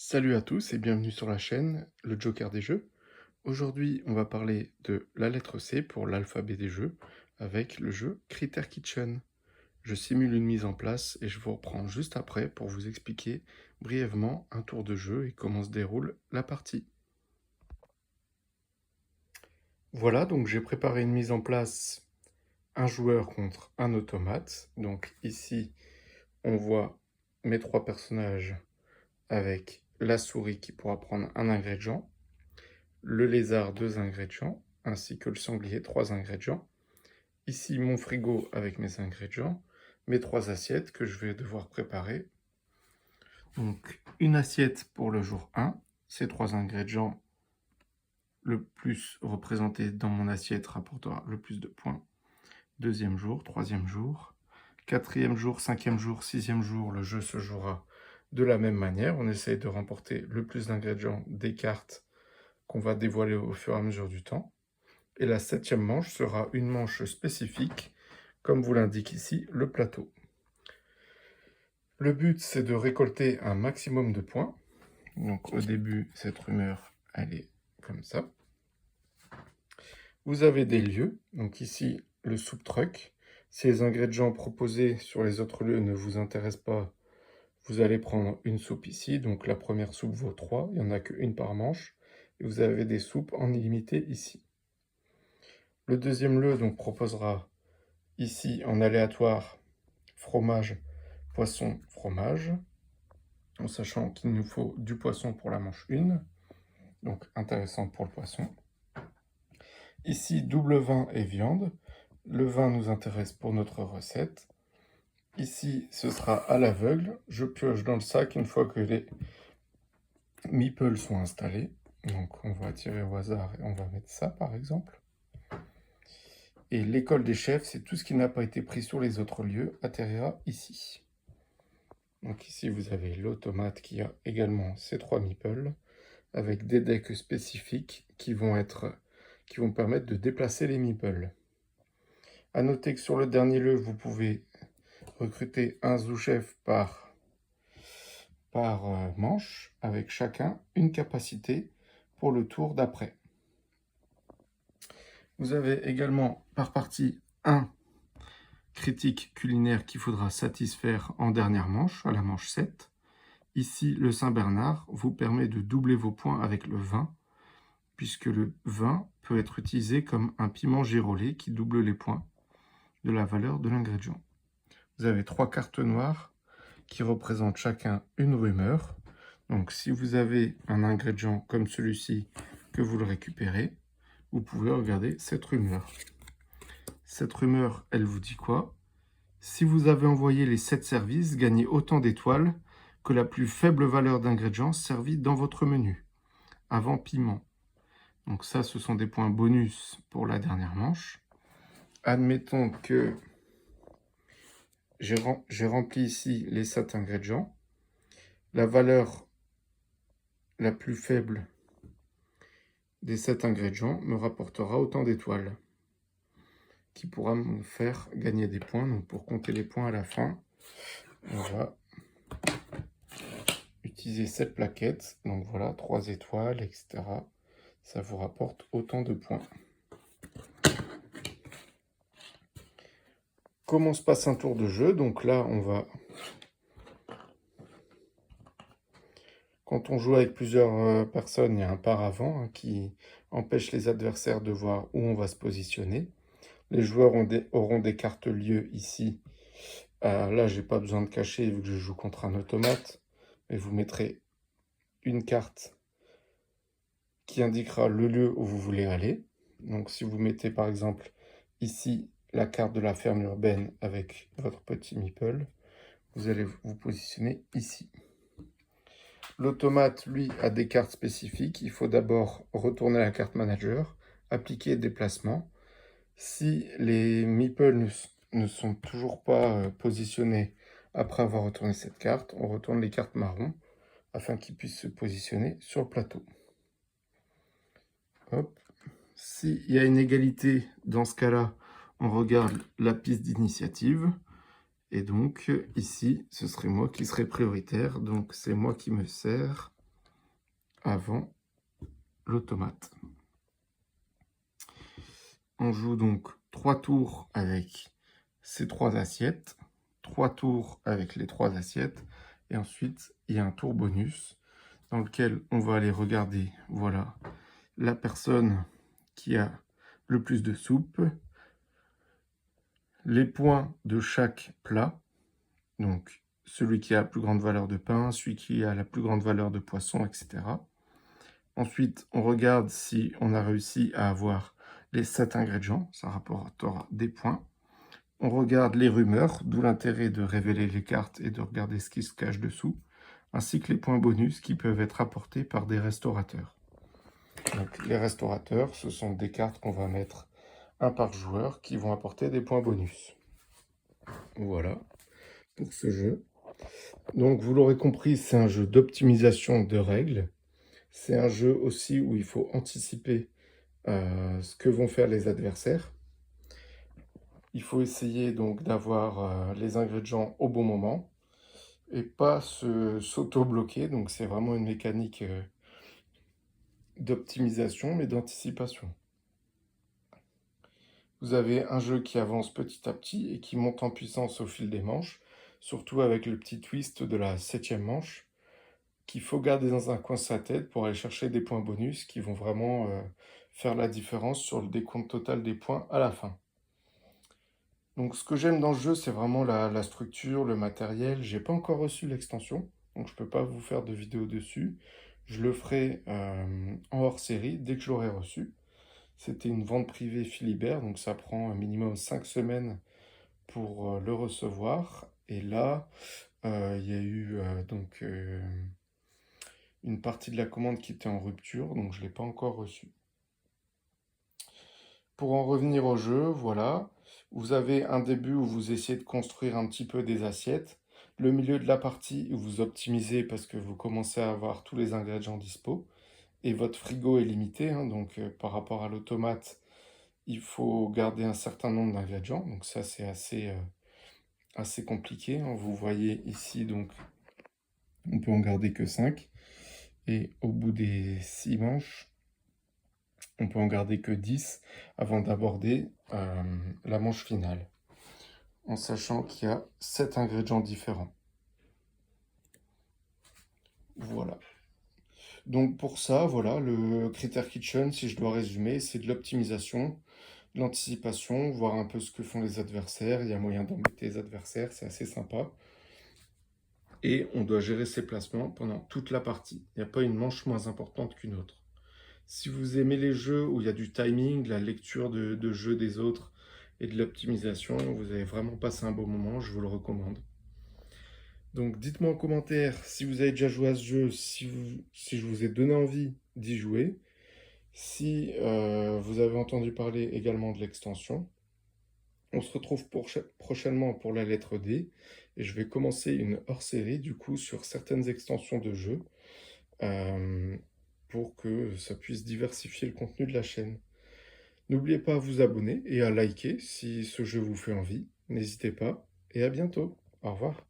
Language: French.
Salut à tous et bienvenue sur la chaîne Le Joker des jeux. Aujourd'hui, on va parler de la lettre C pour l'alphabet des jeux avec le jeu Critter Kitchen. Je simule une mise en place et je vous reprends juste après pour vous expliquer brièvement un tour de jeu et comment se déroule la partie. Voilà, donc j'ai préparé une mise en place, un joueur contre un automate. Donc ici, on voit mes trois personnages avec la souris qui pourra prendre un ingrédient, le lézard 2 ingrédients, ainsi que le sanglier 3 ingrédients. Ici mon frigo avec mes ingrédients, mes 3 assiettes que je vais devoir préparer. Donc une assiette pour le jour 1, ces 3 ingrédients le plus représenté dans mon assiette rapportera le plus de points. Deuxième jour, troisième jour, quatrième jour, cinquième jour, sixième jour, le jeu se jouera de la même manière. On essaye de remporter le plus d'ingrédients des cartes qu'on va dévoiler au fur et à mesure du temps. Et la septième manche sera une manche spécifique, comme vous l'indique ici, le plateau. Le but, c'est de récolter un maximum de points. Donc au début, cette rumeur, elle est comme ça. Vous avez des lieux, donc ici, le soup truck. Si les ingrédients proposés sur les autres lieux ne vous intéressent pas, vous allez prendre une soupe ici. Donc la première soupe vaut 3, il n'y en a qu'une par manche. Et vous avez des soupes en illimité ici. Le deuxième lieu donc proposera ici en aléatoire fromage, poisson, fromage, en sachant qu'il nous faut du poisson pour la manche 1, donc intéressant pour le poisson. Ici, double vin et viande. Le vin nous intéresse pour notre recette. Ici, ce sera à l'aveugle. Je pioche dans le sac une fois que les meeples sont installés. Donc on va tirer au hasard et on va mettre ça par exemple. Et l'école des chefs, c'est tout ce qui n'a pas été pris sur les autres lieux, atterrira ici. Donc ici, vous avez l'automate qui a également ces 3 meeples, avec des decks spécifiques qui vont permettre de déplacer les meeples. A noter que sur le dernier lieu, vous pouvez recruter un sous-chef par manche, avec chacun une capacité pour le tour d'après. Vous avez également par partie un critique culinaire qu'il faudra satisfaire en dernière manche, à la manche 7. Ici, le Saint-Bernard vous permet de doubler vos points avec le vin, puisque le vin peut être utilisé comme un piment girolé qui double les points de la valeur de l'ingrédient. Vous avez 3 cartes noires qui représentent chacun une rumeur. Donc si vous avez un ingrédient comme celui-ci que vous le récupérez, vous pouvez regarder cette rumeur. Cette rumeur, elle vous dit quoi? Si vous avez envoyé les 7 services, gagnez autant d'étoiles que la plus faible valeur d'ingrédients servis dans votre menu, avant piment. Donc ça, ce sont des points bonus pour la dernière manche. Admettons que j'ai rempli ici les 7 ingrédients. La valeur la plus faible des 7 ingrédients me rapportera autant d'étoiles, qui pourra me faire gagner des points. Donc pour compter les points à la fin, on va utiliser cette plaquette. Donc voilà, 3 étoiles, etc. Ça vous rapporte autant de points. Comment se passe un tour de jeu? Donc là, quand on joue avec plusieurs personnes, il y a un paravent qui empêche les adversaires de voir où on va se positionner. Les joueurs auront des cartes lieux ici. Là, j'ai pas besoin de cacher vu que je joue contre un automate. Mais vous mettrez une carte qui indiquera le lieu où vous voulez aller. Donc si vous mettez par exemple ici la carte de la ferme urbaine avec votre petit meeple, vous allez vous positionner ici. L'automate, lui, a des cartes spécifiques. Il faut d'abord retourner à la carte manager, appliquer déplacement. Si les meeples ne sont toujours pas positionnés après avoir retourné cette carte, on retourne les cartes marron afin qu'ils puissent se positionner sur le plateau. Hop. S'il y a une égalité, dans ce cas-là, on regarde la piste d'initiative. Et donc, ici, ce serait moi qui serais prioritaire. Donc, c'est moi qui me sers avant l'automate. On joue donc 3 tours avec ces 3 assiettes, 3 tours avec les 3 assiettes, et ensuite il y a un tour bonus dans lequel on va aller regarder, voilà, la personne qui a le plus de soupe, les points de chaque plat, donc celui qui a la plus grande valeur de pain, celui qui a la plus grande valeur de poisson, etc. Ensuite, on regarde si on a réussi à avoir les 7 ingrédients, ça rapportera des points. On regarde les rumeurs, d'où l'intérêt de révéler les cartes et de regarder ce qui se cache dessous, ainsi que les points bonus qui peuvent être apportés par des restaurateurs. Donc, les restaurateurs, ce sont des cartes qu'on va mettre un par joueur qui vont apporter des points bonus. Voilà pour ce jeu. Donc, vous l'aurez compris, c'est un jeu d'optimisation de règles. C'est un jeu aussi où il faut anticiper ce que vont faire les adversaires. Il faut essayer donc d'avoir les ingrédients au bon moment et pas s'auto-bloquer. Donc c'est vraiment une mécanique d'optimisation mais d'anticipation. Vous avez un jeu qui avance petit à petit et qui monte en puissance au fil des manches, surtout avec le petit twist de la 7e manche, qu'il faut garder dans un coin de sa tête pour aller chercher des points bonus qui vont vraiment faire la différence sur le décompte total des points à la fin. Donc ce que j'aime dans le jeu, c'est vraiment la structure, le matériel. J'ai pas encore reçu l'extension, donc je peux pas vous faire de vidéo dessus. Je le ferai en hors-série dès que je l'aurai reçu. C'était une vente privée Philibert, donc ça prend un minimum 5 semaines pour le recevoir. Et là, il y a eu une partie de la commande qui était en rupture, donc je ne l'ai pas encore reçu. Pour en revenir au jeu, voilà, vous avez un début où vous essayez de construire un petit peu des assiettes, le milieu de la partie où vous optimisez parce que vous commencez à avoir tous les ingrédients dispo, et votre frigo est limité, hein, donc par rapport à l'automate, il faut garder un certain nombre d'ingrédients, donc ça c'est assez compliqué, hein. Vous voyez ici, donc on peut en garder que 5, et au bout des 6 manches, on peut en garder que 10 avant d'aborder la manche finale, en sachant qu'il y a 7 ingrédients différents. Voilà. Donc pour ça, voilà, le Critère Kitchen, si je dois résumer, c'est de l'optimisation, de l'anticipation, voir un peu ce que font les adversaires. Il y a moyen d'embêter les adversaires, c'est assez sympa. Et on doit gérer ses placements pendant toute la partie. Il n'y a pas une manche moins importante qu'une autre. Si vous aimez les jeux où il y a du timing, la lecture de jeu des autres et de l'optimisation, vous allez vraiment passer un bon moment, je vous le recommande. Donc dites-moi en commentaire si vous avez déjà joué à ce jeu, si je vous ai donné envie d'y jouer, si vous avez entendu parler également de l'extension. On se retrouve prochainement pour la lettre D, et je vais commencer une hors-série du coup sur certaines extensions de jeux euh, pour que ça puisse diversifier le contenu de la chaîne. N'oubliez pas à vous abonner et à liker si ce jeu vous fait envie. N'hésitez pas et à bientôt. Au revoir.